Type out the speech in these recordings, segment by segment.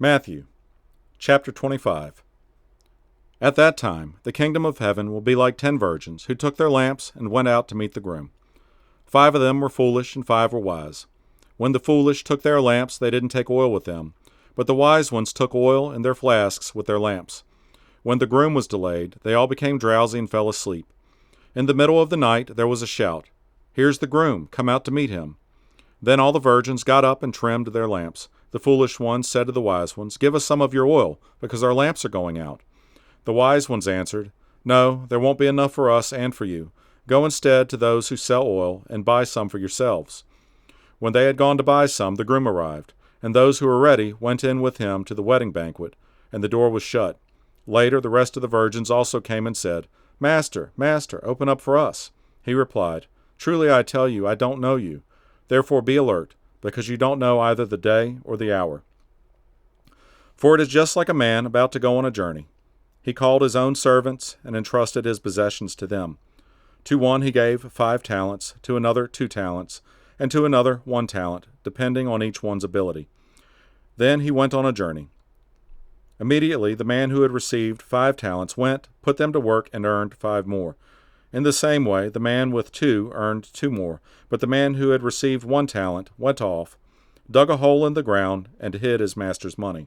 Matthew, chapter 25. At that time, the kingdom of heaven will be like 10 virgins who took their lamps and went out to meet the groom. 5 of them were foolish and 5 were wise. When the foolish took their lamps, they didn't take oil with them, but the wise ones took oil in their flasks with their lamps. When the groom was delayed, they all became drowsy and fell asleep. In the middle of the night there was a shout, "Here's the groom, come out to meet him." Then all the virgins got up and trimmed their lamps. The foolish ones said to the wise ones, "Give us some of your oil, because our lamps are going out." The wise ones answered, "No, there won't be enough for us and for you. Go instead to those who sell oil and buy some for yourselves." When they had gone to buy some, the groom arrived, and those who were ready went in with him to the wedding banquet, and the door was shut. Later the rest of the virgins also came and said, "Master, Master, open up for us." He replied, "Truly I tell you, I don't know you. Therefore be alert, because you don't know either the day or the hour. For it is just like a man about to go on a journey. He called his own servants and entrusted his possessions to them. To one he gave 5 talents, to another 2 talents, and to another 1 talent, depending on each one's ability. Then he went on a journey. Immediately the man who had received 5 talents went, put them to work, and earned 5 more. In the same way, the man with 2 earned 2 more, but the man who had received 1 talent went off, dug a hole in the ground, and hid his master's money.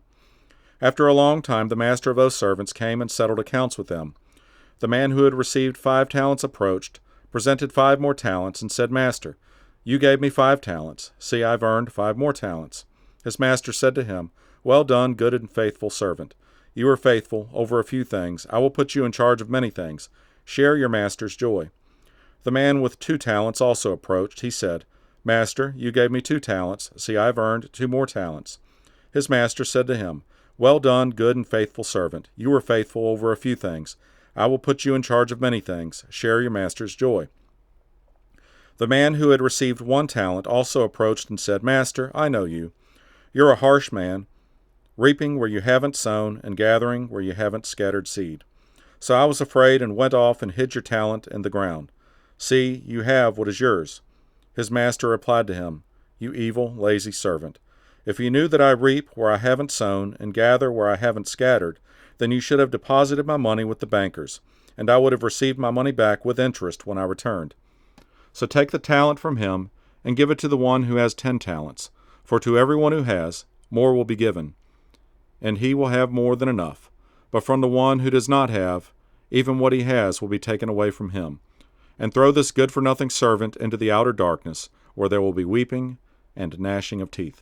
After a long time, the master of those servants came and settled accounts with them. The man who had received 5 talents approached, presented 5 more talents, and said, "Master, you gave me 5 talents. See, I've earned 5 more talents." His master said to him, "Well done, good and faithful servant. You are faithful over a few things. I will put you in charge of many things. Share your master's joy." The man with 2 talents also approached. He said, "Master, you gave me 2 talents. See, I have earned 2 more talents." His master said to him, "Well done, good and faithful servant. You were faithful over a few things. I will put you in charge of many things. Share your master's joy." The man who had received 1 talent also approached and said, "Master, I know you. You're a harsh man, reaping where you haven't sown and gathering where you haven't scattered seed. So I was afraid and went off and hid your talent in the ground. See, you have what is yours." His master replied to him, "You evil, lazy servant. If you knew that I reap where I haven't sown and gather where I haven't scattered, then you should have deposited my money with the bankers, and I would have received my money back with interest when I returned. So take the talent from him and give it to the one who has 10 talents. For to everyone who has, more will be given, and he will have more than enough. But from the one who does not have, even what he has will be taken away from him. And throw this good-for-nothing servant into the outer darkness, where there will be weeping and gnashing of teeth.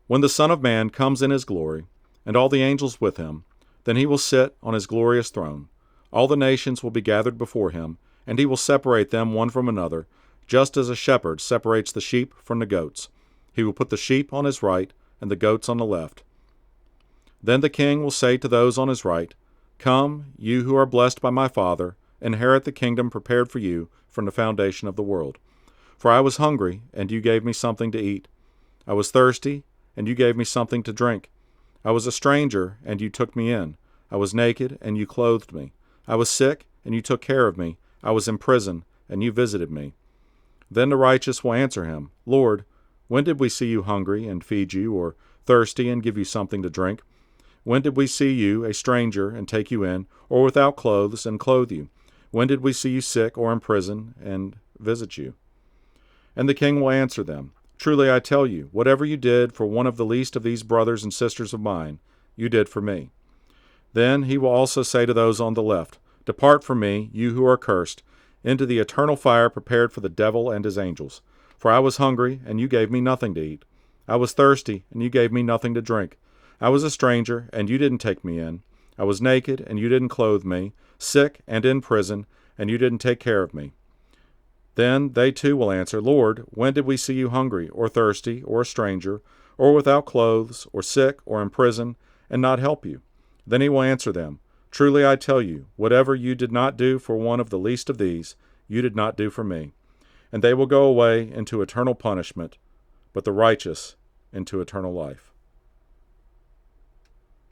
When the Son of Man comes in his glory, and all the angels with him, then he will sit on his glorious throne. All the nations will be gathered before him, and he will separate them one from another, just as a shepherd separates the sheep from the goats. He will put the sheep on his right and the goats on the left. Then the king will say to those on his right, "Come, you who are blessed by my Father, inherit the kingdom prepared for you from the foundation of the world. For I was hungry, and you gave me something to eat. I was thirsty, and you gave me something to drink. I was a stranger, and you took me in. I was naked, and you clothed me. I was sick, and you took care of me. I was in prison, and you visited me." Then the righteous will answer him, "Lord, when did we see you hungry and feed you, or thirsty and give you something to drink? When did we see you a stranger and take you in, or without clothes and clothe you? When did we see you sick or in prison and visit you?" And the king will answer them, "Truly I tell you, whatever you did for one of the least of these brothers and sisters of mine, you did for me." Then he will also say to those on the left, "Depart from me, you who are cursed, into the eternal fire prepared for the devil and his angels. For I was hungry, and you gave me nothing to eat. I was thirsty, and you gave me nothing to drink. I was a stranger, and you didn't take me in. I was naked, and you didn't clothe me, sick and in prison, and you didn't take care of me." Then they too will answer, "Lord, when did we see you hungry, or thirsty, or a stranger, or without clothes, or sick, or in prison, and not help you?" Then he will answer them, "Truly I tell you, whatever you did not do for one of the least of these, you did not do for me." And they will go away into eternal punishment, but the righteous into eternal life.